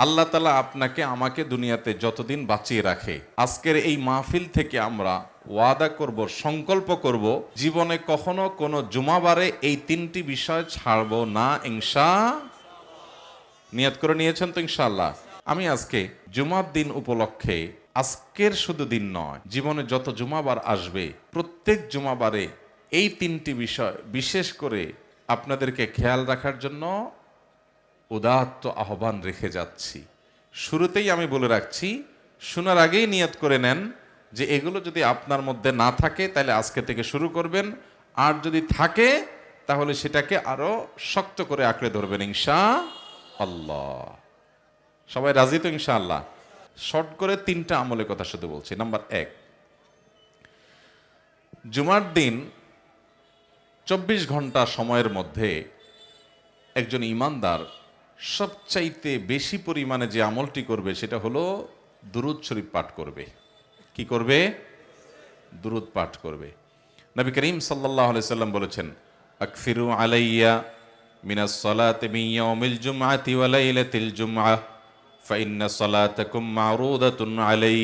আল্লাহ তাআলা আপনাকে আমাকে দুনিয়াতে যতদিন বাঁচিয়ে রাখে, আজকের এই মাহফিল থেকে আমরা ওয়াদা করব, সংকল্প করব, জীবনে কখনো কোনো জুমাবারে এই তিনটি বিষয় ছাড়বো না নিয়ত করে নিয়েছেন তো ইনশাআল্লাহ? আমি আজকে জুমার দিন উপলক্ষে, আজকের শুধু দিন নয়, জীবনে যত জুমাবার আসবে প্রত্যেক জুমাবারে এই তিনটি বিষয় বিশেষ করে আপনাদেরকে খেয়াল রাখার জন্য উদাত্ত আহ্বান রেখে যাচ্ছি। শুরুতেই আমি বলে রাখছি, শোনার আগেই নিয়ত করে নেন যে এগুলো যদি আপনার মধ্যে না থাকে তাহলে আজকে থেকে শুরু করবেন, আর যদি থাকে তাহলে সেটাকে আরো শক্ত করে আঁকড়ে ধরবেন ইনশাআল্লাহ। সবাই রাজি তো ইনশাআল্লাহ? শর্ট করে তিনটা আমলের কথা শুধু বলছি। নাম্বার 1, জুমার দিন 24 ঘন্টা সময়ের মধ্যে একজন ঈমানদার সবচাইতে বেশি পরিমাণে যে আমলটি করবে সেটা হলো দুরূদ শরীফ পাঠ করবে। কি করবে? দুরূদ পাঠ করবে। নবী করিম সাল্লাল্লাহু আলাইহি সাল্লাম বলেছেন, আকফিরু আলাইয়া মিনাস সালাতি মিন ইয়াউমিল জুমআতি ওয়া লাইলাতিল জুমআহ ফাইন্না সালাতাকুম মা'রুদাতুন আলাই।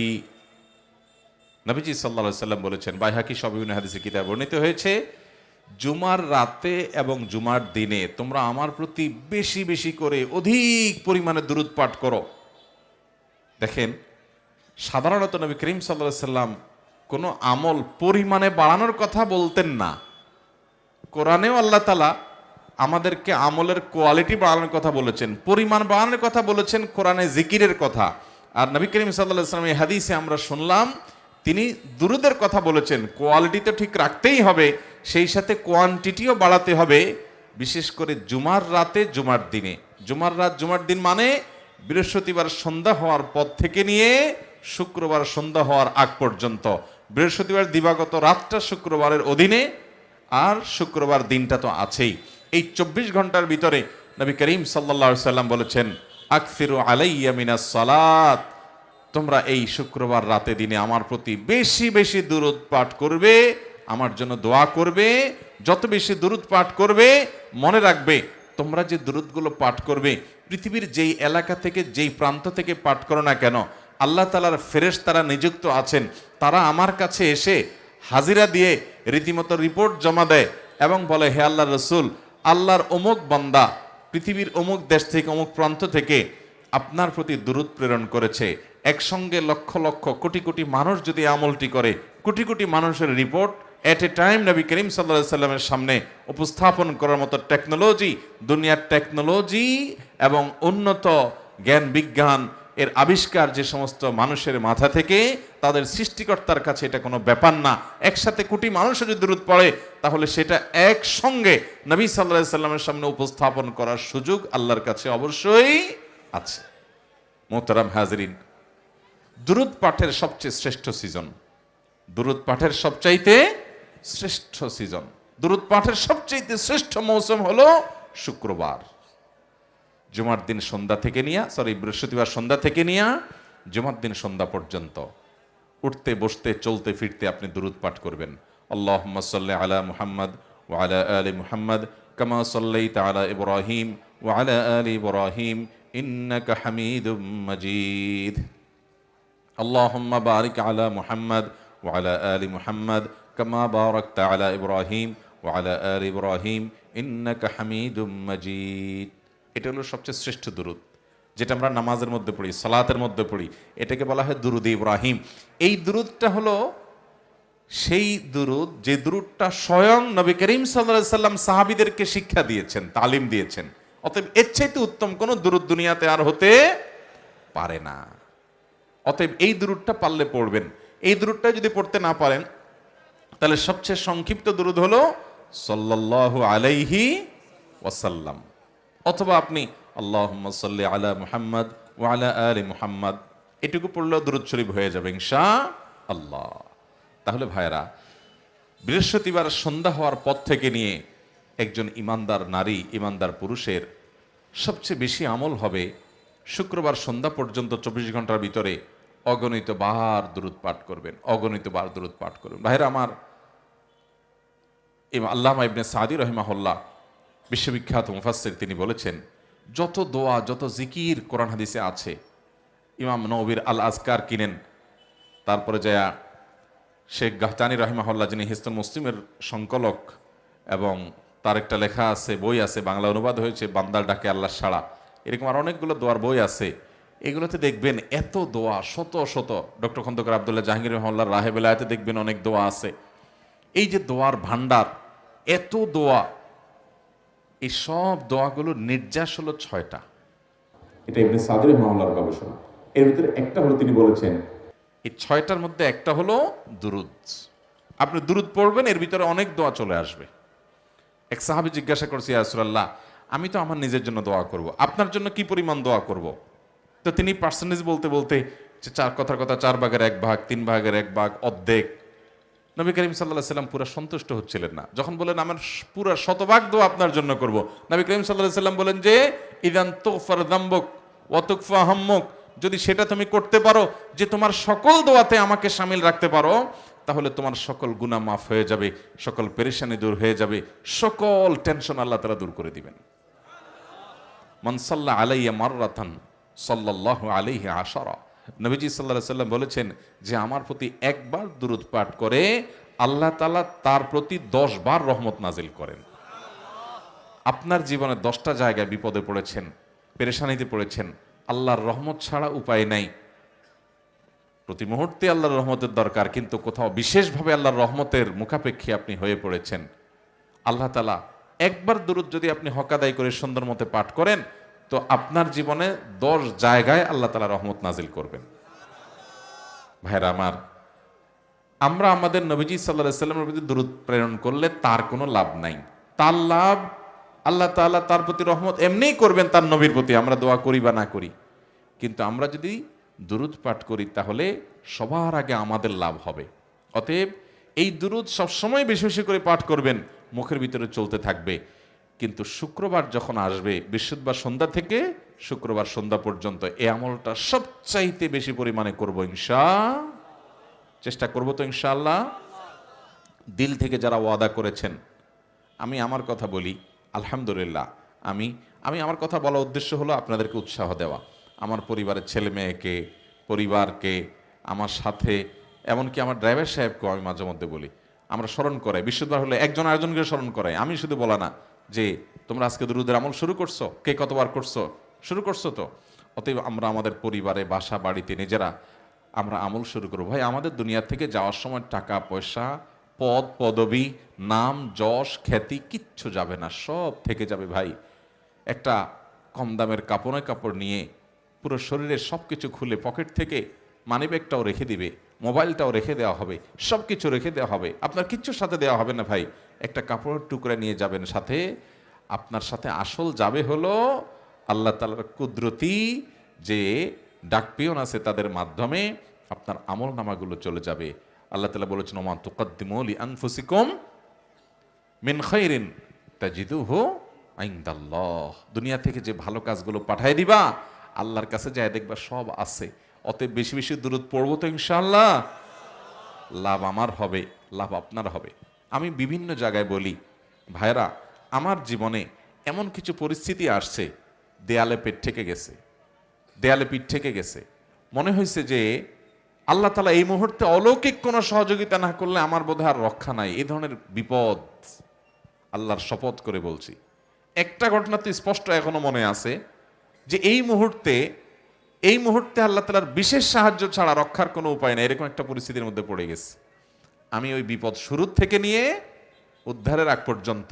নবীজি সাল্লাল্লাহু আলাইহি সাল্লাম বলেছেন, বাইহাকী সহ বিভিন্ন হাদিসের কিতাবে বর্ণিত হয়েছে, জুমার রাতে এবং জুমার দিনে তোমরা আমার প্রতি বেশি বেশি করে অধিক পরিমাণে দুরূদ পাঠ করো। দেখেন, সাধারণত নবী করিম সাল্লাল্লাহু আলাইহি সাল্লাম কোনো আমল পরিমাণে বাড়ানোর কথা বলতেন না। কোরআনেও আল্লাহ তাআলা আমাদেরকে আমলের কোয়ালিটি বাড়ানোর কথা বলেছেন, পরিমাণ বাড়ানোর কথা বলেছেন, কোরআনে জিকিরের কথা। আর নবী করিম সাল্লাল্লাহু আলাইহি সাল্লাম এই হাদিসে আমরা শুনলাম তিনি দুরূদের কথা বলেছেন। কোয়ালিটি তো ঠিক রাখতেই হবে, সেই সাথে কোয়ান্টিটিও বাড়াতে হবে, বিশেষ করে জুমার রাতে জুমার দিনে। জুমার রাত জুমার দিন মানে বৃহস্পতিবার সন্ধ্যা হওয়ার পর থেকে নিয়ে শুক্রবার সন্ধ্যা হওয়ার আগ পর্যন্ত। বৃহস্পতিবার দিবাগত রাতটা শুক্রবারের অধীনে, আর শুক্রবার দিনটা তো আছেই। এই 24 ঘন্টার ভিতরে নবী করিম সাল্লাল্লাহু আলাইহি সাল্লাম বলেছেন, আকসিরু আলাইয়া মিনাস সালাত, তোমরা এই শুক্রবার রাতে দিনে আমার প্রতি বেশি বেশি দুরূদ পাঠ করবে, আমার জন্য দোয়া করবে। যত বেশি দুরূদ পাঠ করবে, মনে রাখবে তোমরা যে দুরূদগুলো পাঠ করবে পৃথিবীর যেই এলাকা থেকে যেই প্রান্ত থেকে পাঠ করো না কেন, আল্লাহ তাআলার ফেরেশতারা নিযুক্ত আছেন, তারা আমার কাছে এসে হাজিরা দিয়ে রীতিমতো রিপোর্ট জমা দেয় এবং বলে, হে আল্লাহর রাসূল, আল্লাহর অমুক বান্দা পৃথিবীর অমুক দেশ থেকে অমুক প্রান্ত থেকে আপনার প্রতি দুরূদ প্রেরণ করেছে। একসঙ্গে লক্ষ লক্ষ কোটি কোটি মানুষ যদি আমলটি করে, কোটি কোটি মানুষের রিপোর্ট এট এ টাইম নবী করিম সাল্লাল্লাহু আলাইহি সাল্লামের সামনে উপস্থাপন করার মতো টেকনোলজি, দুনিয়ার টেকনোলজি এবং উন্নত জ্ঞান বিজ্ঞান এর আবিষ্কার যে সমস্ত মানুষের মাথা থেকে, তাদের সৃষ্টিকর্তার কাছে এটা কোনো ব্যাপার না। একসাথে কোটি মানুষ যদি দুরূদ পড়ে তাহলে সেটা একসঙ্গে নবী সাল্লাল্লাহু আলাইহি সাল্লামের সামনে উপস্থাপন করার সুযোগ আল্লাহর কাছে অবশ্যই আছে। মোহতারাম হাজরিন, দুরূদ পাঠের সবচেয়ে শ্রেষ্ঠ সিজন, দুরূদ পাঠের সবচাইতে শ্রেষ্ঠ সিজন, দুরূদ পাঠের সবচাইতে শ্রেষ্ঠ মৌসুম হলো শুক্রবার। জুমার দিন সন্ধ্যা থেকে নিয়ে বৃহস্পতিবার সন্ধ্যা থেকে নিয়ে জুমার দিন সন্ধ্যা পর্যন্ত উঠতে বসতে চলতে ফিরতে আপনি দুরূদ পাঠ করবেন। আল্লাহুম্মা সাল্লি আলা মুহাম্মদ ওয়া আলা আলি মুহাম্মদ কামা সাল্লাইতা আলা ইব্রাহিম ওয়া আলা আলি ইব্রাহিম ইন্নাকা হামিদুম মাজিদ। আল্লাহুম্মা বারিক আলা মুহাম্মদ ওয়া আলা আলি মুহাম্মদ কামা বারাকতা আলা ইব্রাহিম ওয়া আলা আলি ইব্রাহিম ইন্নাকা হামিদুম মাজিদ। এটা হলো সবচেয়ে শ্রেষ্ঠ দুরূদ, যেটা আমরা নামাজের মধ্যে পড়ি, সালাতের মধ্যে পড়ি। এটাকে বলা হয় দুরূদে ইব্রাহিম। এই দুরূদটা হলো সেই দুরূদ যে দুরূদটা স্বয়ং নবী করিম সাল্লাল্লাহু আলাইহি সাল্লাম সাহাবীদেরকে শিক্ষা দিয়েছেন, তালিম দিয়েছেন। অতএব এর চাইতে উত্তম কোন দুরূদ দুনিয়াতে আর হতে পারে না। অতএব এই দুরূদটা পারলে পড়বেন। এই দুরূদটা যদি পড়তে না পারেন তাহলে সবচেয়ে সংক্ষিপ্ত দুরূদ হলো সাল্লাল্লাহু আলাইহি ওয়াসাল্লাম, অথবা আপনি আল্লাহুম্মা সাল্লি আলা মুহাম্মদ ওয়া আলা আলি মুহাম্মদ, এটুকু পড়লেও দুরূদ শরীফ হয়ে যাবে ইনশাআল্লাহ। তাহলে ভাইরা, বৃহস্পতিবার সন্ধ্যা হওয়ার পর থেকে নিয়ে একজন ইমানদার নারী, ইমানদার পুরুষের সবচেয়ে বেশি আমল হবে শুক্রবার সন্ধ্যা পর্যন্ত 24 ঘন্টার ভিতরে অগণিত বার দুরূদ পাঠ করবেন, অগণিত বার দুরূদ পাঠ করবেন। ভাইরা আমার, আল্লামা ইবনে সাদি রাহিমাহুল্লাহ বিশ্ববিখ্যাত মুফাসসির, তিনি বলেছেন যত দোয়া যত জিকির কোরআন হাদিসে আছে, ইমাম নববীর আল আজকার কিনেন, তারপরে যায় শেখ গাহতানি রাহিমাহুল্লাহ, যিনি হিসনুল মুসলিমের সংকলক, এবং তার একটা লেখা আছে, বই আছে, বাংলা অনুবাদ হয়েছে, বান্দার ডাকে আল্লাহ সাড়া, এরকম আর অনেকগুলো দোয়ার বই আছে। এগুলোতে দেখবেন এত দোয়া, শত শত। ডক্টর খন্দকার আব্দুল্লাহ জাহাঙ্গীর রহমাল্লাহর রাহে বেলায়েতে দেখবেন অনেক দোয়া আছে। এই যে দোয়ার ভান্ডার, এত দোয়া, এই সব দোয়াগুলোর নির্যাস হলো 6টা। এটা ইবনে সাদ রাহিমাহুল্লাহর গবেষণা। এর ভিতরে একটা হলো তিনি বলেছেন, এই 6টার মধ্যে একটা হলো দুরুদ। আপনি দুরুদ পড়বেন, এর ভিতরে অনেক দোয়া চলে আসবে। এক সাহাবী জিজ্ঞাসা করছে, ইয়া রাসূলুল্লাহ, আমি তো আমার নিজের জন্য দোয়া করব, আপনার জন্য কি পরিমাণ দোয়া করব? তো তিনি পার্সেন্টেজ বলতে বলতে যে কথার কথা 4 ভাগের 1 ভাগ, 3 ভাগের 1 ভাগ, অর্ধেক। নবী করিম সাল্লাল্লাহু আলাইহি ওয়াসাল্লাম পুরো সন্তুষ্ট হচ্ছিলেন না। যখন বলেন আমার পুরো শতভাগ দোয়া আপনার জন্য করব, নবী করিম সাল্লাল্লাহু আলাইহি ওয়াসাল্লাম বলেন যে ইদান তুগফার যামবুক ওয়া তুকফা হাম্মুক, যদি সেটা তুমি করতে পারো যে তোমার সকল দোয়াতে আমাকে শামিল রাখতে পারো, তাহলে তোমার সকল গুনাহ মাফ হয়ে যাবে, সকল পেরেশানি দূর হয়ে যাবে, সকল টেনশন আল্লাহ তাআলা দূর করে দিবেন। মান সাল্লা আলাইয়া মাররাতান সাল্লাল্লাহু আলাইহি আশারা, নবীজি সাল্লাল্লাহু আলাইহি ওয়াসাল্লাম বলেছেন যে আমার প্রতি একবার দুরূদ পাঠ করে আল্লাহ তাআলা তার প্রতি 10 বার রহমত নাজিল করেন। আপনার জীবনে 10টা জায়গায় বিপদে পড়েছেন, পেরেশানিতে পড়েছেন, আল্লাহর রহমত ছাড়া উপায় নাই। প্রতি মুহূর্তে আল্লাহর রহমতের দরকার, কিন্তু কোথাও বিশেষভাবে আল্লাহর রহমতের মুখাপেক্ষী আপনি হয়ে পড়েছেন। আল্লাহ তাআলা একবার দুরূদ যদি আপনি হক আদায় করে সুন্দর মতে পাঠ করেন, তো আপনার জীবনে 10 জায়গায় আল্লাহ তাআলা রহমত নাজিল করবেন। ভাইরা আমার, আমরা আমাদের নবীজি সাল্লাল্লাহু আলাইহি ওয়াসাল্লামের প্রতি দুরূদ প্রেরণ করলে তার কোনো লাভ নাই। তার লাভ আল্লাহ তাআলা তার প্রতি রহমত এমনিই করবেন তার নবীর প্রতি, আমরা দোয়া করি বা না করি। কিন্তু আমরা যদি দুরূদ পাঠ করি তাহলে সবার আগে আমাদের লাভ হবে। অতএব এই দুরূদ সবসময় বেশি বেশি করে পাঠ করবেন, মুখের ভিতরে চলতে থাকবে। কিন্তু শুক্রবার যখন আসবে, বৃহস্পতিবার সন্ধ্যা থেকে শুক্রবার সন্ধ্যা পর্যন্ত এই আমলটা সবচাইতে বেশি পরিমাণে করব চেষ্টা করব তো ইনশাআল্লাহ। দিল থেকে যারা ওয়াদা করেছেন, আমি আমার কথা বলি, আলহামদুলিল্লাহ, আমি আমার কথা বলার উদ্দেশ্য হলো আপনাদেরকে উৎসাহ দেওয়া। আমার পরিবারের ছেলে মেয়েকে, পরিবারকে, আমার সাথে, এমনকি আমার ড্রাইভার সাহেবকেও আমি মাঝে মধ্যে বলি, আমরা স্মরণ করাই। বৃহস্পতিবার হলে একজন আরেকজনকে স্মরণ করাই। আমি শুধু বলা না যে তোমরা আজকে দুরূদের আমল শুরু করছো, কে কতবার করছো, শুরু করছো তো। অতএব আমরা আমাদের পরিবারে, বাসা বাড়িতে নিজেরা আমরা আমল শুরু করবো। ভাই, আমাদের দুনিয়া থেকে যাওয়ার সময় টাকা পয়সা, পদ পদবি, নাম যশ খ্যাতি কিচ্ছু যাবে না, সব থেকে যাবে ভাই। একটা কম দামের কাপড় নিয়ে পুরো শরীরের সব কিছু খুলে পকেট থেকে মানিব্যাগটাও রেখে দিবে, মোবাইলটাও রেখে দেওয়া হবে, সব কিছু রেখে দেওয়া হবে, আপনার কিচ্ছুর সাথে দেওয়া হবে না ভাই। একটা কাপড়ের টুকরা নিয়ে যাবেন সাথে, আপনার সাথে আসল যাবে হলো আল্লাহ তাআলার কুদরতি যে ডাকপিয়ন আছে, তাদের মাধ্যমে আপনার আমল নামাগুলো চলে যাবে। আল্লাহ তাআলা বলেছেন, ওমা তুকদ্দিমু লিআনফুসিকুম মিন খাইরিন তাজিদুহু ইনদাল্লাহ, দুনিয়া থেকে যে ভালো কাজগুলো পাঠিয়ে দিবা, আল্লাহর কাছে যায় দেখবা সব আছে। অতএব বেশি বেশি দুরূদ পড়বো তো ইনশাআল্লাহ, লাভ আমার হবে, লাভ আপনার হবে। আমি বিভিন্ন জায়গায় বলি, ভাইরা, আমার জীবনে এমন কিছু পরিস্থিতি আসছে, দেয়ালে পিঠ থেকে গেছে, মনে হয়েছে যে আল্লাহ তাআলা এই মুহূর্তে অলৌকিক কোনো সহযোগিতা না করলে আমার বোধহয় আর রক্ষা নাই। এই ধরনের বিপদ, আল্লাহর শপথ করে বলছি। একটা ঘটনা তো স্পষ্ট এখনো মনে আছে যে এই মুহূর্তে আল্লাহ তাআলার বিশেষ সাহায্য ছাড়া রক্ষার কোনো উপায় নাই, এরকম একটা পরিস্থিতির মধ্যে পড়ে গেছে। আমি ওই বিপদ শুরুর থেকে নিয়ে উদ্ধারের আগ পর্যন্ত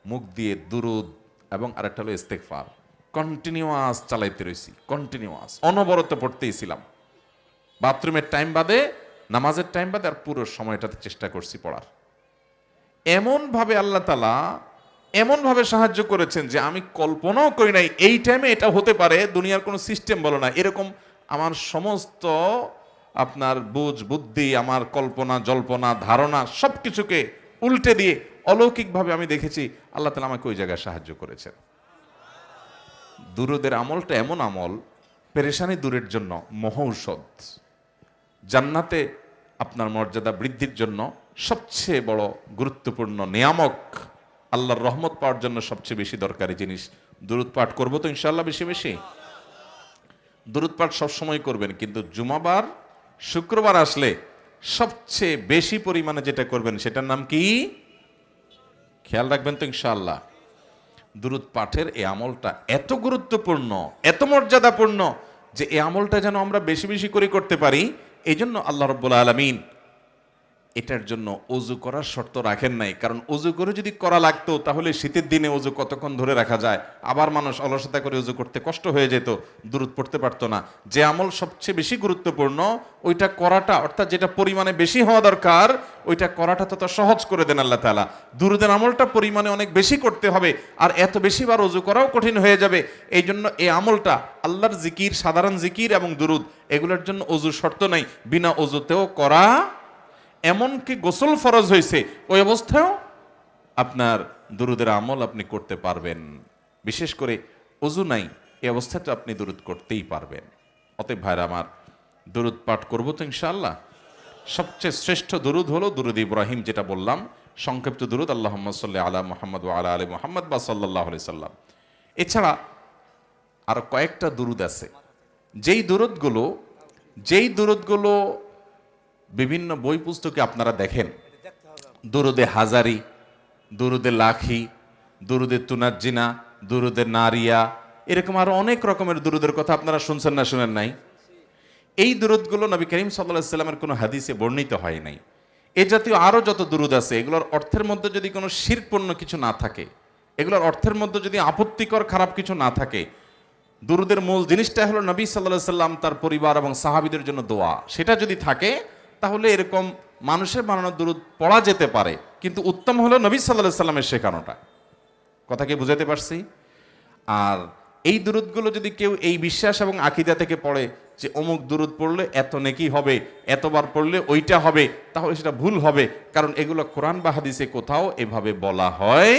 মুখ দিয়ে দুরূদ এবং আরেকটা হলো ইস্তেগফার কন্টিনিউয়াস চালাইতে রয়েছি, কন্টিনিউয়াস অনবরত পড়তেই ছিলাম। বাথরুমের টাইম বাদে, নামাজের টাইম বাদে, আর পুরো সময়টাতে চেষ্টা করছি পড়ার। এমনভাবে আল্লাহ তাআলা এমনভাবে সাহায্য করেছেন যে আমি কল্পনাও করি নাই এই টাইমে এটা হতে পারে। দুনিয়ার কোনো সিস্টেম বলো না, এরকম আমার সমস্ত আপনার বুঝ বুদ্ধি, আমার কল্পনা জল্পনা ধারণা সব কিছুকে উল্টে দিয়ে অলৌকিকভাবে আমি দেখেছি আল্লাহ তাআলা আমাকে ওই জায়গায় সাহায্য করেছেন। দুরূদের আমলটা এমন আমল, পেরেশানি দূরের জন্য মহৌষধ। জান্নাতে আপনার মর্যাদা বৃদ্ধির জন্য সবচেয়ে বড় গুরুত্বপূর্ণ নিয়ামক, আল্লাহর রহমত পাওয়ার জন্য সবচেয়ে বেশি দরকারি জিনিস দুরূদ পাঠ করবো তো ইনশাআল্লাহ বেশি বেশি। দুরূদ পাঠ সবসময় করবেন, কিন্তু জুমাবার শুক্রবার আসলে সবচেয়ে বেশি পরিমাণে যেটা করবেন সেটার নাম কি খেয়াল রাখবেন তো ইনশাআল্লাহ। দুরূদ পাঠের এই আমলটা এত গুরুত্বপূর্ণ, এত মর্যাদাপূর্ণ যে এই আমলটা যেন আমরা বেশি বেশি করে করতে পারি। এই জন্য আল্লাহ রাব্বুল আলামিন এটার জন্য অজু করার শর্ত রাখেন নাই। কারণ অজু করে যদি করা লাগতো তাহলে শীতের দিনে অজু কতক্ষণ ধরে রাখা যায়, আবার মানুষ অলসতা করে অজু করতে কষ্ট হয়ে যেত, দুরূদ পড়তে পারতো না। যে আমল সবচেয়ে বেশি গুরুত্বপূর্ণ ওইটা করাটা, অর্থাৎ যেটা পরিমাণে বেশি হওয়া দরকার ওইটা করাটা তত সহজ করে দেন আল্লাহ তাআলা। দুরূদের আমলটা পরিমাণে অনেক বেশি করতে হবে, আর এত বেশিবার অজু করাও কঠিন হয়ে যাবে। এই জন্য এই আমলটা আল্লাহর জিকির, সাধারণ জিকির এবং দুরূদ, এগুলোর জন্য অজুর শর্ত নাই, বিনা অজুতেও করা। এমনকি গোসল ফরজ হয়েছে ওই অবস্থায়ও আপনার দুরূদের আমল আপনি করতে পারবেন। বিশেষ করে ওযু নাই এই অবস্থাতে আপনি দুরূদ করতেই পারবেন। অতএব ভাইরা আমার, দুরূদ পাঠ করবো তো ইনশাআল্লাহ। সবচেয়ে শ্রেষ্ঠ দুরূদ হলো দুরূদ ইব্রাহিম, যেটা বললাম সংক্ষিপ্ত দুরূদ, আল্লাহুম্মা সাল্লি আলা মুহাম্মদ ওয়া আলা আলি মুহাম্মদ বা সাল্লাল্লাহু আলাইহি সাল্লাম। এছাড়া আরো কয়েকটা দুরূদ আছে, যেই দুরূদগুলো বিভিন্ন বই পুস্তকে আপনারা দেখেন। দুরুদে হাজারি, দুরুদে লাখি, দুরুদে তুনাজ্জিনা, দুরুদে নারিয়া, এরকম আরো অনেক রকমের দুরুদের কথা আপনারা শুনছেন না শুনেন নাই? এই দুরুদগুলো নবী করিম সাল্লাল্লাহু আলাইহি সাল্লামের কোনো হাদিসে বর্ণিত হয় নাই। এ জাতীয় আরো যত দুরুদ আছে, এগুলোর অর্থের মধ্যে যদি কোনো শিরকপূর্ণ কিছু না থাকে, এগুলোর অর্থের মধ্যে যদি আপত্তিকর খারাপ কিছু না থাকে, দুরুদের মূল জিনিসটা হলো নবী সাল্লাল্লাহু আলাইহি সাল্লাম তার পরিবার এবং সাহাবীদের জন্য দোয়া, সেটা যদি থাকে তাহলে এরকম মানুষের বানানো দুরূদ পড়া যেতে পারে। কিন্তু উত্তম হলো নবী সাল্লাল্লাহু আলাইহি সাল্লামের শেখানোটা। কথা কি বুঝাতে পারছি? আর এই দুরূদগুলো যদি কেউ এই বিশ্বাস এবং আকীদা থেকে পড়ে যে অমুক দুরূদ পড়লে এত নেকি হবে, এতবার পড়লে ওইটা হবে, তাহলে সেটা ভুল হবে। কারণ এগুলো কোরআন বা হাদিসে কোথাও এভাবে বলা হয়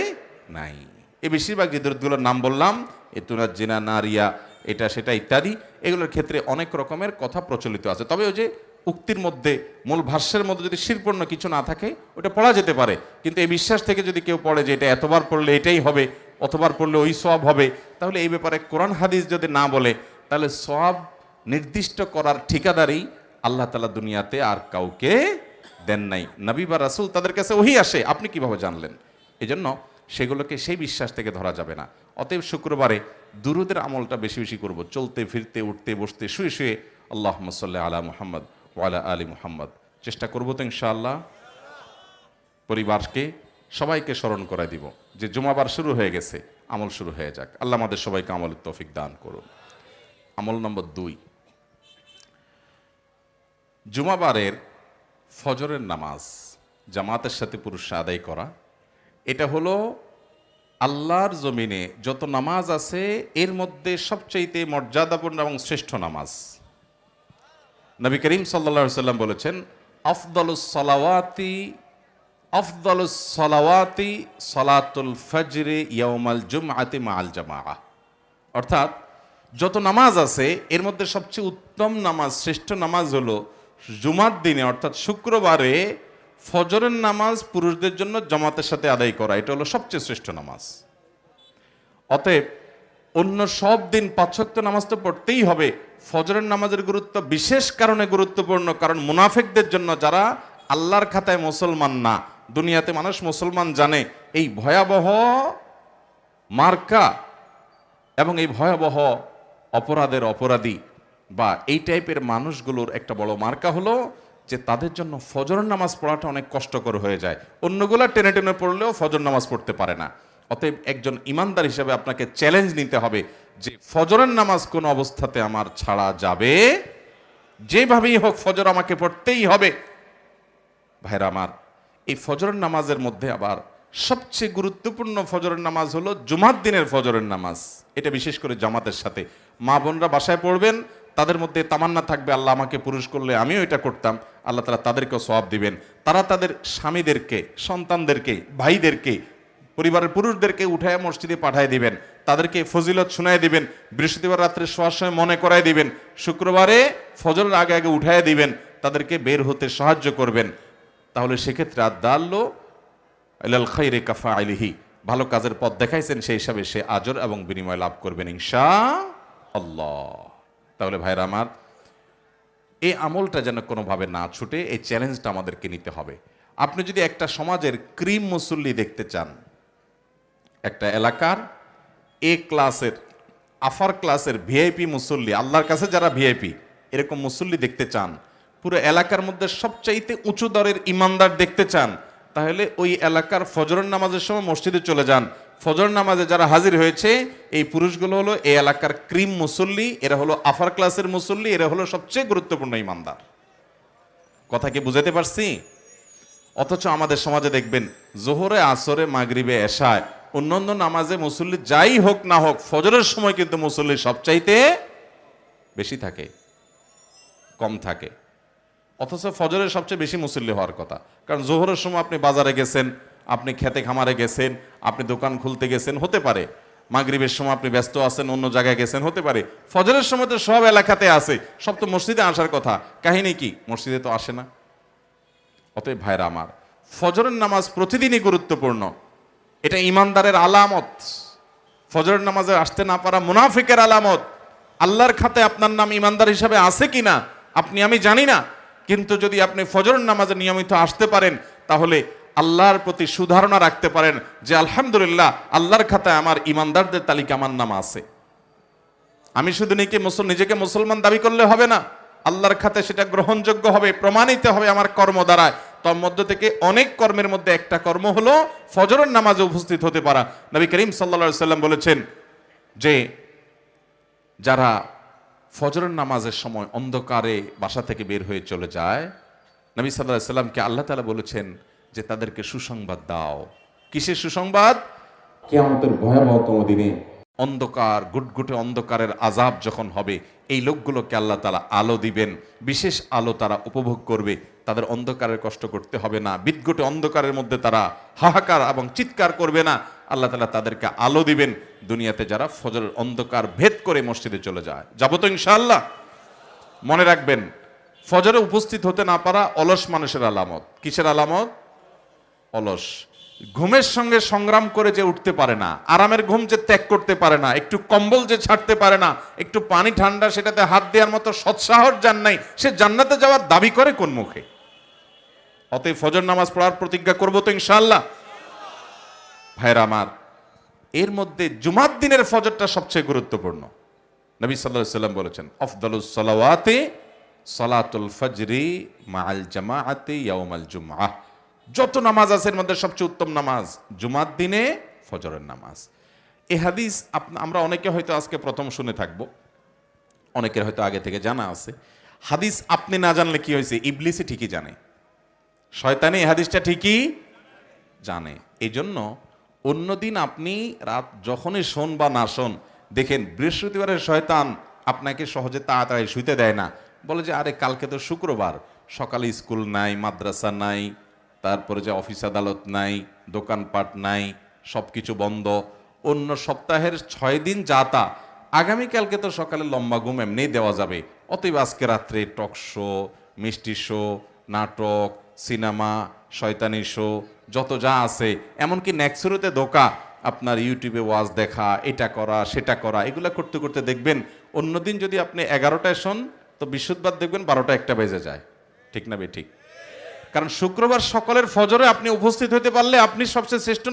নাই। এই বেশিরভাগ যে দুরূদগুলোর নাম বললাম, এ তুনাজ্জিনা, নারিয়া, এটা সেটা ইত্যাদি, এগুলোর ক্ষেত্রে অনেক রকমের কথা প্রচলিত আছে। তবে ওই যে উক্তির মধ্যে, মূল ভাষ্যের মধ্যে যদি শিরকপূর্ণ কিছু না থাকে ওটা পড়া যেতে পারে। কিন্তু এই বিশ্বাস থেকে যদি কেউ পড়ে যে এটা এতবার পড়লে এটাই হবে, অতবার পড়লে ওই সওয়াব হবে, তাহলে এই ব্যাপারে কোরআন হাদিস যদি না বলে, তাহলে সওয়াব নির্দিষ্ট করার ঠিকাদারি আল্লাহ তাআলা দুনিয়াতে আর কাউকে দেন নাই। নবী বা রাসূল তাদের কাছে ওহী আসে, আপনি কিভাবে জানলেন? এজন্য সেগুলোকে সেই বিশ্বাস থেকে ধরা যাবে না। অতএব শুক্রবারে দুরূদের আমলটা বেশি বেশি করব, চলতে ফিরতে, উঠতে বসতে, শুয়ে শুয়ে আল্লাহুম্মা সাল্লি আলা মুহাম্মদ ওয়া আলা আলি মুহাম্মদ চেষ্টা করবো তো ইনশাআল্লাহ। পরিবারকে সবাইকে স্মরণ করাই দিব যে জুমাবার শুরু হয়ে গেছে, আমল শুরু হয়ে যাক। আল্লাহ আমাদের সবাইকে আমলের তৌফিক দান করুন। আমল নম্বর 2, জুমাবারের ফজরের নামাজ জামাতের সাথে পুরুষরা আদায় করা। এটা হলো আল্লাহর জমিনে যত নামাজ আছে এর মধ্যে সবচাইতে মর্যাদাপূর্ণ এবং শ্রেষ্ঠ নামাজ। নবী করিম সাল্লাল্লাহু আলাইহি সাল্লাম বলেছেন, আফদালুস সালাওয়াতি সালাতুল ফজরে ইয়াউমাল জুমআতি মাআল জামাআহ। অর্থাৎ যত নামাজ আছে এর মধ্যে সবচেয়ে উত্তম নামাজ, শ্রেষ্ঠ নামাজ হলো জুমার দিনে অর্থাৎ শুক্রবারে ফজরের নামাজ পুরুষদের জন্য জামাতের সাথে আদায় করা। এটা হলো সবচেয়ে শ্রেষ্ঠ নামাজ। অতএব অন্য সব দিন 5 ওয়াক্ত নামাজ তো পড়তেই হবে, ফজরের নামাজের গুরুত্ব বিশেষ কারণে গুরুত্বপূর্ণ। কারণ মুনাফিকদের জন্য, যারা আল্লাহর খাতায় মুসলমান না, দুনিয়াতে মানুষ মুসলমান জানে, এই ভয়াবহ মার্কা এবং এই ভয়াবহ অপরাধের অপরাধী বা এই টাইপের মানুষগুলোর একটা বড় মার্কা হলো যে তাদের জন্য ফজরের নামাজ পড়াটা অনেক কষ্টকর হয়ে যায়। অন্যগুলা টেনে টেনে পড়লেও ফজর নামাজ পড়তে পারে না। অতএব একজন ইমানদার হিসেবে আপনাকে চ্যালেঞ্জ নিতে হবে যে ফজরের নামাজ কোন অবস্থাতে আমার ছাড়া যাবে, যেভাবেই হোক ফজর আমাকে পড়তেই হবে। ভাইরা আমার, এই ফজরের নামাজের মধ্যে আবার সবচেয়ে গুরুত্বপূর্ণ ফজরের নামাজ হলো জুমার দিনের ফজরের নামাজ। এটা বিশেষ করে জামাতের সাথে মা বোনরা বাসায় পড়বেন, তাদের মধ্যে তামান্না থাকবে আল্লাহ আমাকে পুরুষ করলে আমিও এটা করতাম, আল্লাহ তাআলা তাদেরকেও সওয়াব দিবেন। তারা তাদের স্বামীদেরকে, সন্তানদেরকে, ভাইদেরকে, পরিবারের পুরুষদেরকে উঠায় মসজিদে পাঠায় দিবেন, তাদেরকে ফজিলত শোনায় দিবেন, বৃহস্পতিবার রাত্রে শোয়ার সময় মনে করায় দিবেন, শুক্রবারে ফজরের আগে আগে উঠায় দিবেন, তাদেরকে বের হতে সাহায্য করবেন। তাহলে সেক্ষেত্রে আদাল্লু আলাল খাইরি কাফাইলিহি, ভালো কাজের পথ দেখাইছেন, সেই হিসাবে সে আজর এবং বিনিময় লাভ করবেন ইনশাআল্লাহ। তাহলে ভাইরা আমার, এই আমলটা যেন কোনোভাবে না ছুটে, এই চ্যালেঞ্জটা আমাদেরকে নিতে হবে। আপনি যদি একটা সমাজের ক্রিম মুসল্লি দেখতে চান, একটা এলাকার এ ক্লাসের, আফার ক্লাসের ভিআইপি মুসল্লি, আল্লাহর কাছে যারা ভিআইপি, এরকম মুসল্লি দেখতে চান, পুরো এলাকার মধ্যে সবচাইতে উঁচু দরের ইমানদার দেখতে চান, তাহলে ওই এলাকার ফজরের নামাজের সময় মসজিদে চলে যান। ফজর নামাজে যারা হাজির হয়েছে এই পুরুষগুলো হলো এই এলাকার ক্রিম মুসল্লি, এরা হলো আফার ক্লাসের মুসল্লি, এরা হলো সবচেয়ে গুরুত্বপূর্ণ ইমানদার। কথা কি বুঝাতে পারছি? অথচ আমাদের সমাজে দেখবেন জোহরে, আসরে, মাগরিবে, এশায়, অন্যান্য নামাজে মুসল্লি যাই হোক না হোক, ফজরের সময় কিন্তু মুসল্লি সবচাইতে বেশি থাকে, কম থাকে। অথচ ফজরের সবচেয়ে বেশি মুসল্লি হওয়ার কথা, কারণ জোহরের সময় আপনি বাজারে গেছেন, আপনি খেতে খামারে গেছেন, আপনি দোকান খুলতে গেছেন, হতে পারে মাগরিবের সময় আপনি ব্যস্ত আছেন, অন্য জায়গায় গেছেন, হতে পারে ফজরের সময় তো সব এলাকাতে আছে, সব তো মসজিদে আসার কথা, কাহিনী কি মসজিদে তো আসে না। অতএব ভাইরা আমার, ফজরের নামাজ প্রতিদিনই গুরুত্বপূর্ণ, এটা ইমানদারের আলামত। ফজরের নামাজে আসতে না পারা মুনাফিকের আলামত। আল্লাহর খাতে আপনার নাম ইমানদার হিসাবে আছে কিনা আপনি আমি জানি না, কিন্তু যদি আপনি ফজরের নামাজে নিয়মিত আসতে পারেন, তাহলে আল্লাহর প্রতি সুধারণা রাখতে পারেন যে আলহামদুলিল্লাহ, আল্লাহর খাতায় আমার ইমানদারদের তালিকা আমার নাম আছে। আমি শুধু নিজেকে মুসলমান দাবি করলে হবে না, আল্লাহর খাতে সেটা গ্রহণযোগ্য হবে, প্রমাণিত হবে আমার কর্ম দ্বারায়। তার মধ্য থেকে অনেক কর্মের মধ্যে একটা কর্ম হলো ফজরের নামাজে উপস্থিত হতে পারা। নবী করিম সাল্লাল্লাহু আলাইহি সাল্লাম বলেছেন যে যারা ফজরের নামাজের সময় অন্ধকারে বাসা থেকে বের হয়ে চলে যায়, নবী সাল্লাল্লাহু আলাইহি সাল্লামকে আল্লাহ তাআলা বলেছেন যে তাদেরকে সুসংবাদ দাও। কিসের সুসংবাদ? কিয়ামতের ভয়াবহতম দিনে অন্ধকার, গুটগুটে অন্ধকারের আযাব যখন হবে, এই লোকগুলোকে আল্লাহ তাআলা আলো দিবেন, বিশেষ আলো তারা উপভোগ করবে, তাদের অন্ধকারের কষ্ট করতে হবে না, বিদঘুটে অন্ধকারের মধ্যে তারা হাহাকার এবং চিৎকার করবে না। আল্লাহ তাআলা তাদেরকে আলো দিবেন। দুনিয়াতে যারা ফজরের অন্ধকার ভেদ করে মসজিদে চলে যায়, যাবো তো ইনশাআল্লাহ। মনে রাখবেন, ফজরে উপস্থিত হতে না পারা অলস মানুষের আলামত। কিসের আলামত? অলস। ঘুমের সঙ্গে সংগ্রাম করে যে উঠতে পারে না, আরামের ঘুম যে ত্যাগ করতে পারে না, একটু কম্বল যে ছাড়তে পারে না, একটু পানি ঠান্ডা সেটাতে হাত দেওয়ার মতো সৎসাহস যার নাই, সে জান্নাতে যাওয়ার দাবি করে কোন মুখে? অতএব ফজর নামাজ পড়ার প্রতিজ্ঞা করবো তো ইনশাআল্লাহ। ভাইরা আমার, এর মধ্যে জুমার দিনের ফজরটা সবচেয়ে গুরুত্বপূর্ণ। নবী সাল্লাল্লাহু আলাইহি সাল্লাম বলেছেন, আফদালুস সালাওয়াতি সালাতুল ফজরি মাআল জামাআতি ইয়াউমাল জুমআহ। যত নামাজ আছে এর মধ্যে সবচেয়ে উত্তম নামাজ জুমার দিনে ফজরের নামাজ। এই হাদিস আমরা অনেকে হয়তো আজকে প্রথম শুনে থাকবো, অনেকের হয়তো আগে থেকে জানা আছে। হাদিস আপনি না জানলে কি হয়েছে, ইবলিসে ঠিকই জানে, শয়তানি এই হাদিসটা ঠিকই জানে। এই জন্য অন্যদিন আপনি রাত যখনই শোন বা না শোন, দেখেন বৃহস্পতিবারের শয়তান আপনাকে সহজে তাড়াতাড়ি শুইতে দেয় না, বলে যে আরে কালকে তো শুক্রবার, সকালে স্কুল নাই, মাদ্রাসা নাই, তারপরে যে অফিস আদালত নাই, দোকানপাট নাই, সব কিছু বন্ধ, অন্য সপ্তাহের 6 দিন যাতা, আগামীকালকে তো সকালে লম্বা ঘুম এমনিই দেওয়া যাবে, অতএব আজকে রাত্রে টক শো, মিষ্টি শো, নাটক, সিনেমা, শয়তানি শো, যত যা আছে, এমনকি নেক্সরোতে ধোকা, আপনার ইউটিউবে ওয়াজ দেখা, এটা করা সেটা করা, এগুলো করতে করতে দেখবেন অন্যদিন যদি আপনি 11টায় শোন, তো বৃহস্পতিবার দেখবেন 12টা 1টা বেজে যায়। ঠিক না বে ঠিক? কারণ শুক্রবার সকালের ফজরে আপনি উপস্থিত হতে পারলে আপনি সবচেয়ে শ্রেষ্ঠ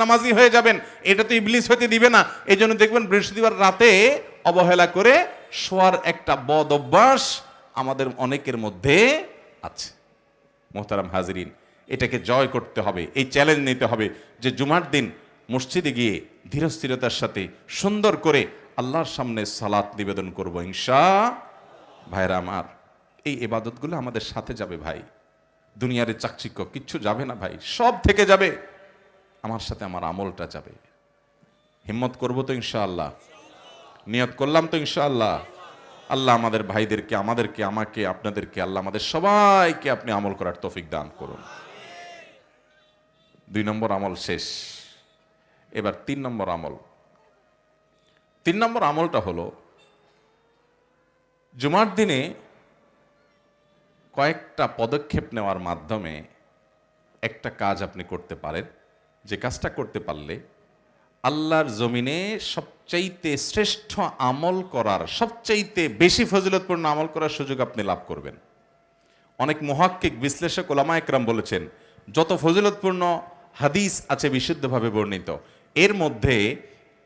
নামাজি হয়ে যাবেন, এটা তো ইবলিস হতে দিবে না। এই জন্য দেখবেন বৃহস্পতিবার রাতে অবহেলা করে শোয়ার একটা বদ অভ্যাস আমাদের অনেকের মধ্যে আছে। মোহতারাম হাজিরিন, এটাকে জয় করতে হবে, এই চ্যালেঞ্জ নিতে হবে যে জুমার দিন মসজিদে গিয়ে ধীরস্থিরতার সাথে সুন্দর করে আল্লাহর সামনে সালাত নিবেদন করব ইনশাআল্লাহ। ভাইরা আমার, এই ইবাদতগুলো আমাদের সাথে যাবে ভাই, দুনিয়ার চাকচিক্য কিচ্ছু যাবে না ভাই, সব থেকে যাবে, আমার সাথে আমার আমলটা যাবে। হিম্মত করবো তো ইনশাআল্লাহ, নিয়ত করলাম তো ইনশাআল্লাহ। আল্লাহ আমাদের ভাইদেরকে, আমাদেরকে, আমাকে, আপনাদেরকে, আল্লাহ আমাদের সবাইকে আপনি আমল করার তৌফিক দান করুন। 2 নম্বর আমল শেষ, এবার 3 নম্বর আমল। 3 নম্বর আমলটা হলো জুমার দিনে কয়েকটা পদক্ষেপ নেওয়ার মাধ্যমে একটা কাজ আপনি করতে পারেন, যে কাজটা করতে পারলে আল্লাহর জমিনে সবচাইতে শ্রেষ্ঠ আমল করার, সবচাইতে বেশি ফজিলতপূর্ণ আমল করার সুযোগ আপনি লাভ করবেন। অনেক মুহাক্কিক বিশ্লেষক ওলামা একরাম বলেছেন, যত ফজিলতপূর্ণ হাদিস আছে বিশুদ্ধভাবে বর্ণিত, এর মধ্যে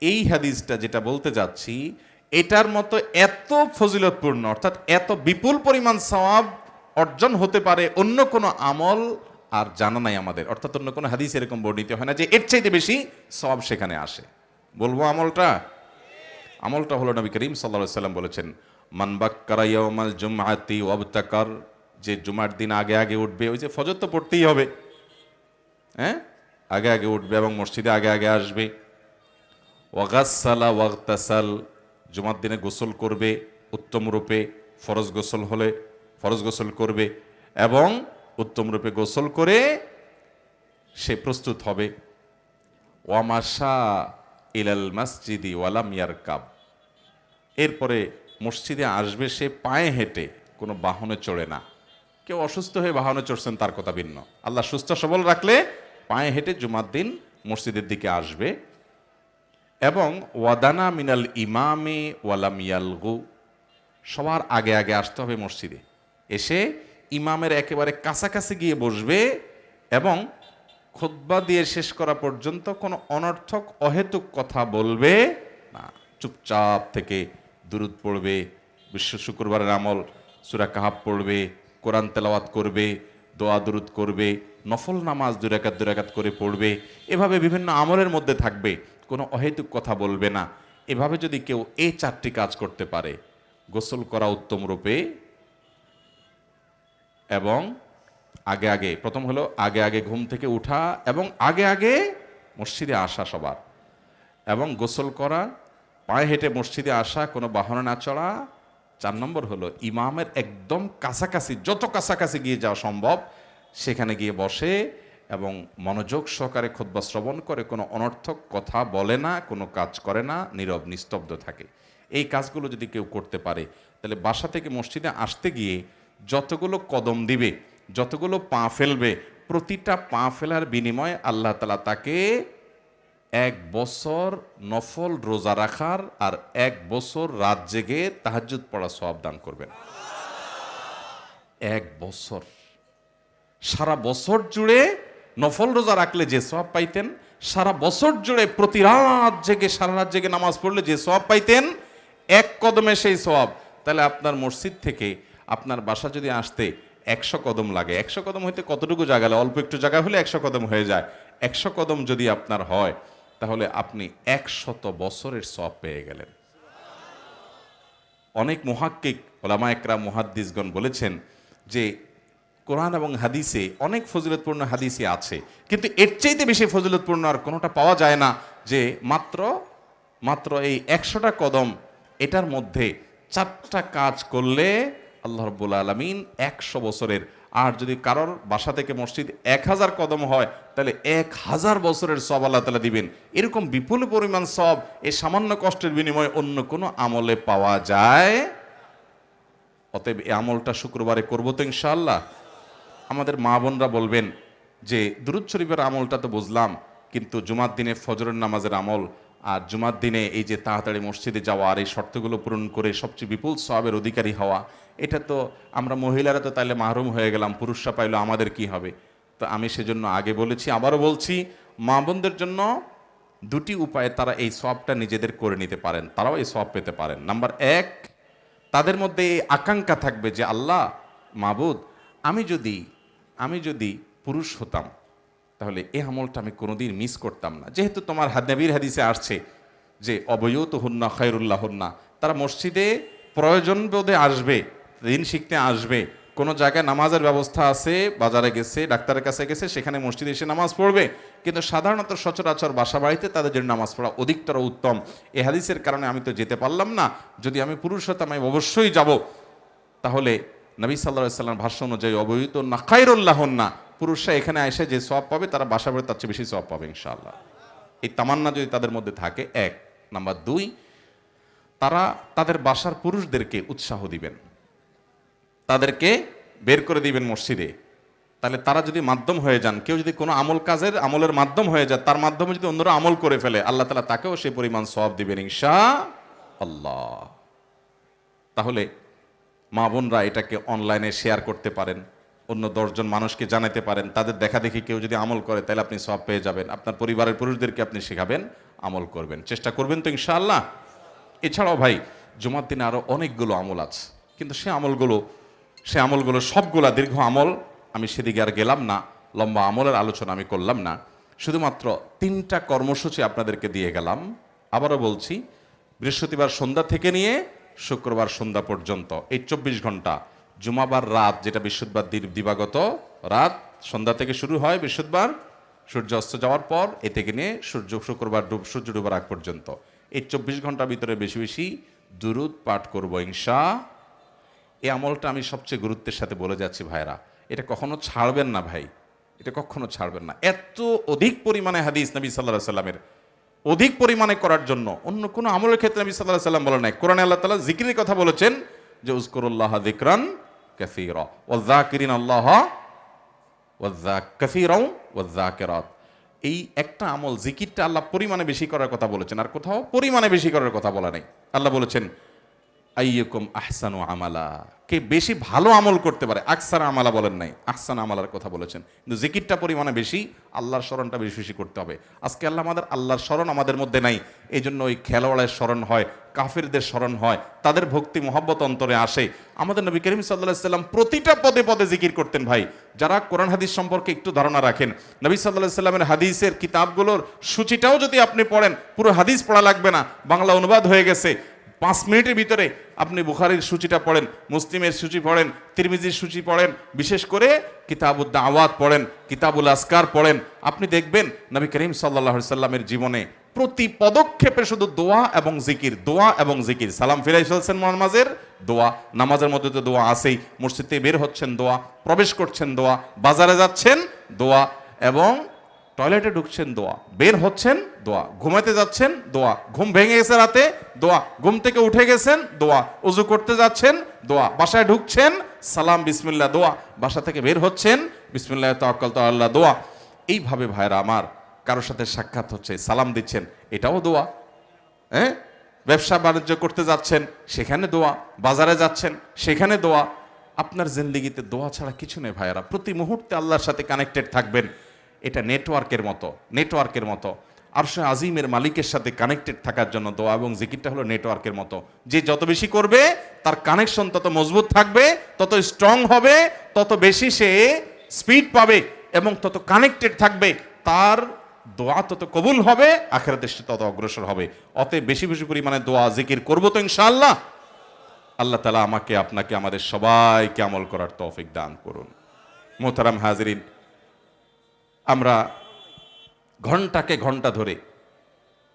এই হাদিসটা যেটা বলতে যাচ্ছি, এটার মতো এত ফজিলতপূর্ণ, অর্থাৎ এত বিপুল পরিমাণ সওয়াব অর্জন হতে পারে অন্য কোনো আমল আর জানা নাই আমাদের। অর্থাৎ অন্য কোনো হাদিস এরকম বর্ণিত হয় না যে এর চাইতে বেশি সওয়াব সেখানে আসে। বলবো আমলটা হলো নবী করিম সাল্লাল্লাহু আলাইহি সাল্লাম বলেছেন, মান বাক্কারা ইয়াউমাল জুমআতি ওয়াবতাকার, যে জুমার দিন আগে আগে উঠবে, ওই যে ফজর তো পড়তেই হবে, হ্যাঁ, আগে আগে উঠবে এবং মসজিদে আগে আগে আসবে। ওয়াগাসসালা ওয়াগতাসাল, জুমার দিনে গোসল করবে উত্তম রূপে, ফরজ গোসল হলে ফরজ গোসল করবে এবং উত্তম রূপে গোসল করে সে প্রস্তুত হবে। ওয়ামাশা ইলাল মসজিদি ওয়ালাম ইয়ারকাব, এরপরে মসজিদে আসবে সে পায়ে হেঁটে, কোনো বাহনে চড়ে না। কেউ অসুস্থ হয়ে বাহনে চড়ছেন তার কথা ভিন্ন, আল্লাহ সুস্থ সবল রাখলে পায়ে হেঁটে জুমার দিন মসজিদের দিকে আসবে। এবং ওয়াদানা মিনাল ইমামে ওয়ালাম ইয়ালগু, সবার আগে আগে আসতে হবে মসজিদে, এসে ইমামের একেবারে কাছাকাছি গিয়ে বসবে এবং খুতবা দিয়ে শেষ করা পর্যন্ত কোনো অনর্থক অহেতুক কথা বলবে না। চুপচাপ থেকে দুরুদ পড়বে, বিশ্ব শুক্রবারের আমল সূরা কাহাফ পড়বে, কোরআন তেলাওয়াত করবে, দোয়া দুরুদ করবে, নফল নামাজ দুই রাকাত করে পড়বে, এভাবে বিভিন্ন আমলের মধ্যে থাকবে, কোনো অহেতুক কথা বলবে না। এভাবে যদি কেউ এই 4টি কাজ করতে পারে, গোসল করা উত্তম রূপে এবং আগে আগে, প্রথম হলো আগে আগে ঘুম থেকে উঠা এবং আগে আগে মসজিদে আসা সবার, এবং গোসল করা, পায়ে হেঁটে মসজিদে আসা, কোনো বাহনে না চড়া। 4 নম্বর হলো ইমামের একদম কাছাকাছি, যত কাছাকাছি গিয়ে যাওয়া সম্ভব সেখানে গিয়ে বসে এবং মনোযোগ সহকারে খুতবা শ্রবণ করে, কোনো অনর্থক কথা বলে না, কোনো কাজ করে না, নীরব নিস্তব্ধ থাকে। এই কাজগুলো যদি কেউ করতে পারে, তাহলে বাসা থেকে মসজিদে আসতে গিয়ে যতগুলো কদম দিবে, যতগুলো পা ফেলবে, প্রতিটা পা ফেলার বিনিময়ে আল্লাহ তাআলা তাকে 1 বছর নফল রোজা রাখার আর 1 বছর রাত জেগে তাহাজ্জুদ পড়া সওয়াব দান করবেন। 1 বছর, সারা বছর জুড়ে নফল রোজা রাখলে যে সওয়াব পাইতেন, সারা বছর জুড়ে প্রতি রাত জেগে, সারা রাত জেগে নামাজ পড়লে যে সওয়াব পাইতেন, 1 কদমে সেই সওয়াব। তাহলে আপনার মসজিদ থেকে আপনার বাসা যদি আসতে 100 কদম লাগে, 100 কদম হইতে কতটুকু জায়গা, অল্প একটু জায়গা হলে 100 কদম হয়ে যায়। 100 কদম যদি আপনার হয়, তাহলে আপনি 100 বছরের সওয়াব পেয়ে গেলেন। অনেক মুহাক্কিক ওলামা একরাম মুহাদ্দিসগণ বলেছেন যে কোরআন এবং হাদিসে অনেক ফজিলতপূর্ণ হাদিসই আছে, কিন্তু এর চাইতে বেশি ফজিলতপূর্ণ আর কোনোটা পাওয়া যায় না, যে মাত্র এই 100টা কদম, এটার মধ্যে 4টা কাজ করলে আল্লাহ রাব্বুল আলামিন 100 বছরের, আর যদি কারোর বাসা থেকে মসজিদ 1000 কদম হয়, তাহলে 1000 বছরের সওয়াব আল্লাহ তাআলা দিবেন। এরকম বিপুল পরিমাণ সওয়াব এই সামান্য কষ্টের বিনিময়ে অন্য কোনো আমলে পাওয়া যায়। অতএব এই আমলটা শুক্রবারে করবো তো ইনশাআল্লাহ। আমাদের মা বোনরা বলবেন যে দুরূদ শরীফের আমলটা তো বুঝলাম, কিন্তু জুমার দিনে ফজরের নামাজের আমল আর জুমার দিনে এই যে তাড়াতাড়ি মসজিদে যাওয়া আর এই শর্তগুলো পূরণ করে সবচেয়ে বিপুল সওয়াবের অধিকারী হওয়া, এটা তো আমরা মহিলারা তো তাইলে মাহরুম হয়ে গেলাম, পুরুষরা পাইলো আমাদের কি হবে? তো আমি সেজন্য আগে বলেছি, আবারও বলছি, মা বোনদের জন্য 2টি উপায়ে তারা এই সওয়াবটা নিজেদের করে নিতে পারেন, তারাও এই সওয়াব পেতে পারেন। নাম্বার 1, তাদের মধ্যে এই আকাঙ্ক্ষা থাকবে যে আল্লাহ মাবুদ, আমি যদি পুরুষ হতাম তাহলে এই আমলটা আমি কোনোদিন মিস করতাম না। যেহেতু তোমার নবীর হাদিসে আসছে যে অবয়ুতুহুন্না খায়রুল্লাহুন্না, তারা মসজিদে প্রয়োজন বোধে আসবে, দিন শিখতে আসবে, কোনো জায়গায় নামাজের ব্যবস্থা আছে, বাজারে গেছে, ডাক্তারের কাছে গেছে, সেখানে মসজিদে এসে নামাজ পড়বে, কিন্তু সাধারণত সচরাচর বাসা বাড়িতে তাদের জন্য নামাজ পড়া অধিকতর উত্তম। এই হাদিসের কারণে আমি তো যেতে পারলাম না, যদি আমি পুরুষ হতাম আমি অবশ্যই যাব। তাহলে নবী সাল্লাল্লাহু আলাইহি ওয়াসাল্লাম ভাষ্য অনুযায়ী অবয়ুতুহুন্না খায়রুল্লাহুন্না, পুরুষরা এখানে এসে যে সওয়াব পাবে তারা বাসা বাড়িতে তার চেয়ে বেশি সওয়াব পাবে ইনশাআল্লাহ। এই তামান্না যদি তাদের মধ্যে থাকে 1। নাম্বার 2, তারা তাদের বাসার পুরুষদেরকে উৎসাহ দিবেন, তাদেরকে বের করে দিবেন মসজিদে, তাহলে তারা যদি মাধ্যম হয়ে যান, কেউ যদি কোনো আমলের মাধ্যম হয়ে যায়, তার মাধ্যমে যদি অন্যরা আমল করে ফেলে, আল্লাহ তাআলা তাকেও সেই পরিমাণ সওয়াব দিবেন ইনশাআল্লাহ। তাহলে মা বোনরা এটাকে অনলাইনে শেয়ার করতে পারেন, অন্য 10 জন মানুষকে জানাতে পারেন, তাদের দেখা দেখি কেউ যদি আমল করে তাহলে আপনি সওয়াব পেয়ে যাবেন। আপনার পরিবারের পুরুষদেরকে আপনি শেখাবেন, আমল করবেন, চেষ্টা করবেন তো ইনশাআল্লাহ। এছাড়াও ভাই জুমার দিনে আরো অনেকগুলো আমল আছে, কিন্তু সে আমলগুলো সবগুলা দীর্ঘ আমল, আমি সেদিকে আর গেলাম না, লম্বা আমলের আলোচনা আমি করলাম না। শুধুমাত্র 3টা কর্মসূচি আপনাদেরকে দিয়ে গেলাম। আবারও বলছি, বৃহস্পতিবার সন্ধ্যা থেকে নিয়ে শুক্রবার সন্ধ্যা পর্যন্ত এই 24 ঘন্টা, জুমাবার রাত যেটা বৃহস্পতিবার দিবাগত রাত সন্ধ্যা থেকে শুরু হয়, বৃহস্পতিবার সূর্য অস্ত যাওয়ার পর এ থেকে নিয়ে শুক্রবার সূর্য ডুবার আগ পর্যন্ত এই 24 ঘন্টার ভিতরে বেশি বেশি দুরুদ পাঠ করবো এই আমলটা আমি সবচেয়ে গুরুত্বের সাথে বলে যাচ্ছি ভাইরা, এটা কখনো ছাড়বেন না ভাই, এটা কখনো ছাড়বেন না। এত অধিক পরিমাণে হাদিস নবী সাল্লাল্লাহু আলাইহি সাল্লামের অধিক পরিমাণে করার জন্য অন্য কোনো আমলের ক্ষেত্রে নবী সাল্লাল্লাহু আলাইহি সাল্লাম বলেন নাই। কোরআনে আল্লাহ তাআলা জিকিরের কথা বলেছেন যে উযকুরুল্লাহ যিকরান কাসীরা ওয়ায-যাকিরিনাল্লাহ কাসীরাও ওয়ায-যাকিরাত। এই একটা আমল জিকিরটা আল্লাহ পরিমাণে বেশি করার কথা বলেছেন, আর কোথাও পরিমাণে বেশি করার কথা বলা নাই। আল্লাহ বলেছেন আইয়ুকুম আহসানু আমালা, কে বেশি ভালো আমল করতে পারে, আকসার আমালা বলেন নাই, আহসান আমালার কথা বলেছেন। কিন্তু জিকিরটা পরিমাণে বেশি, আল্লাহর স্মরণটা বেশি বেশি করতে হবে। আজকে আল্লাহর স্মরণ আমাদের মধ্যে নাই, এই জন্য ওই খেলোয়াড়ের স্মরণ হয়, কাফিরদের স্মরণ হয়, তাদের ভক্তি মহব্বত অন্তরে আসে। আমাদের নবী করিম সাল্লাল্লাহু আলাইহি সাল্লাম প্রতিটা পদে পদে জিকির করতেন ভাই। যারা কোরআন হাদিস সম্পর্কে একটু ধারণা রাখেন, নবী সাল্লাল্লাহু আলাইহি সাল্লামের হাদিসের কিতাবগুলোর সূচিটাও যদি আপনি পড়েন, পুরো হাদিস পড়া লাগবে না, বাংলা অনুবাদ হয়ে গেছে। 5 মিনিটের ভিতরে আপনি বুখারীর সূচিটা পড়েন, মুসলিমের সূচি পড়েন, তিরমিজির সূচি পড়েন, বিশেষ করে কিতাবুদ দাওয়াত পড়েন, কিতাবুল আসকার পড়েন, আপনি দেখবেন নবী করিম সাল্লাল্লাহু আলাইহি সাল্লামের জীবনে প্রতি পদক্ষেপে শুধু দোয়া এবং জিকির, দোয়া এবং জিকির। সালাম ফিরাই ফেলছেন নামাজের, দোয়া, নামাজের মধ্যে তো দোয়া আছেই, মসজিদ থেকে বের হচ্ছেন দোয়া, প্রবেশ করছেন দোয়া, বাজারে যাচ্ছেন দোয়া, এবং টয়লেটে ঢুকছেন দোয়া, বের হচ্ছেন দোয়া, ঘুমাতে যাচ্ছেন দোয়া, ঘুম ভেঙে গেছে রাতে দোয়া, ঘুম থেকে উঠে গেছেন দোয়া, ওযু করতে যাচ্ছেন দোয়া, বাসায় ঢুকছেন সালাম বিসমিল্লাহ দোয়া, বাসা থেকে বের হচ্ছেন বিসমিল্লাহ তাওয়াক্কালতু আলাল্লাহ দোয়া। এইভাবে ভাইরা আমার, কারোর সাথে সাক্ষাৎ হচ্ছে সালাম দিচ্ছেন, এটাও দোয়া। ব্যবসা বাণিজ্য করতে যাচ্ছেন সেখানে দোয়া, বাজারে যাচ্ছেন সেখানে দোয়া। আপনার জিন্দেগিতে দোয়া ছাড়া কিছু নেই ভাইরা। প্রতি মুহূর্তে আল্লাহর সাথে কানেক্টেড থাকবেন। এটা নেটওয়ার্কের মতো আরশে আজিমের মালিকের সাথে কানেক্টেড থাকার জন্য দোয়া এবং জিকিরটা হলো নেটওয়ার্কের মতো। যে যত বেশি করবে তার কানেকশন তত মজবুত থাকবে, তত স্ট্রং হবে, তত বেশি সে স্পিড পাবে এবং তত কানেক্টেড থাকবে, তার দোয়া তত কবুল হবে, আখিরাতে সে তত অগ্রসর হবে। অতএব বেশি বেশি পরিমাণে দোয়া জিকির করবো তো ইনশাআল্লাহ। আল্লাহ তাআলা আমাকে, আপনাকে, আমাদের সবাইকে আমল করার তৌফিক দান করুন। মোহতারাম হাজিরিন, আমরা ঘন্টাকে ঘন্টা ধরে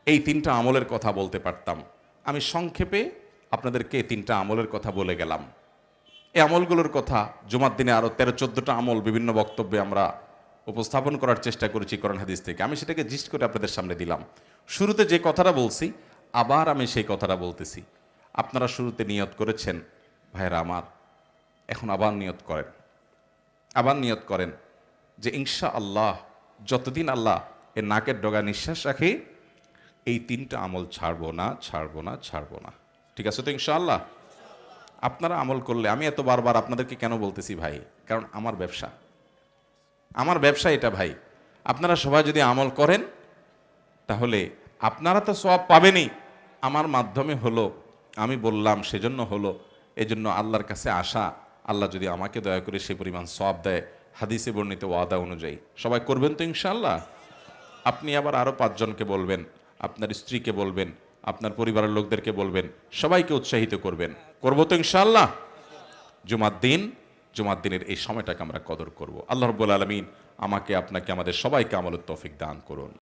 এই 3টা আমলের কথা বলতে পারতাম। আমি সংক্ষেপে আপনাদেরকে 3টা আমলের কথা বলে গেলাম। এই আমলগুলোর কথা জুমার দিনে আরও 13-14টা আমল বিভিন্ন বক্তব্যে আমরা উপস্থাপন করার চেষ্টা করেছি কোরআন হাদিস থেকে। আমি সেটাকে জিস্ট করে আপনাদের সামনে দিলাম। শুরুতে যে কথাটা বলছি, আবার আমি সেই কথাটা বলতেছি। আপনারা শুরুতে নিয়ত করেছেন ভাইরা আমার, এখন আবার নিয়ত করেন যে ইনশাআল্লাহ যতদিন আল্লাহ এর নাকের ডগা নিঃশ্বাস রাখে, এই 3টা আমল ছাড়বো না। ঠিক আছে তো ইনশাআল্লাহ? আপনারা আমল করলে, আমি এত বারবার আপনাদেরকে কেন বলতেছি ভাই, কারণ আমার ব্যবসা এটা ভাই। আপনারা সবাই যদি আমল করেন তাহলে আপনারা তো সওয়াব পাবেনই, আমার মাধ্যমে হলো, আমি বললাম সেজন্য হলো, এজন্য আল্লাহর কাছে আশা, আল্লাহ যদি আমাকে দয়া করে সেই পরিমাণ সওয়াব দেয় হাদিসে বর্ণিত ওয়াদা অনুযায়ী। সবাই করবেন তো ইনশাআল্লাহ? আপনি আবার আরো 5 জনকে বলবেন, আপনার স্ত্রীকে বলবেন, আপনার পরিবারের লোকদেরকে বলবেন, সবাইকে উৎসাহিত করবেন। করবো তো ইনশাআল্লাহ? জুমার দিনের এই সময়টাকে আমরা কদর করব। আল্লাহ রাব্বুল আলামিন আমাকে, আপনাকে, আমাদের সবাইকে আমলের তৌফিক দান করুন।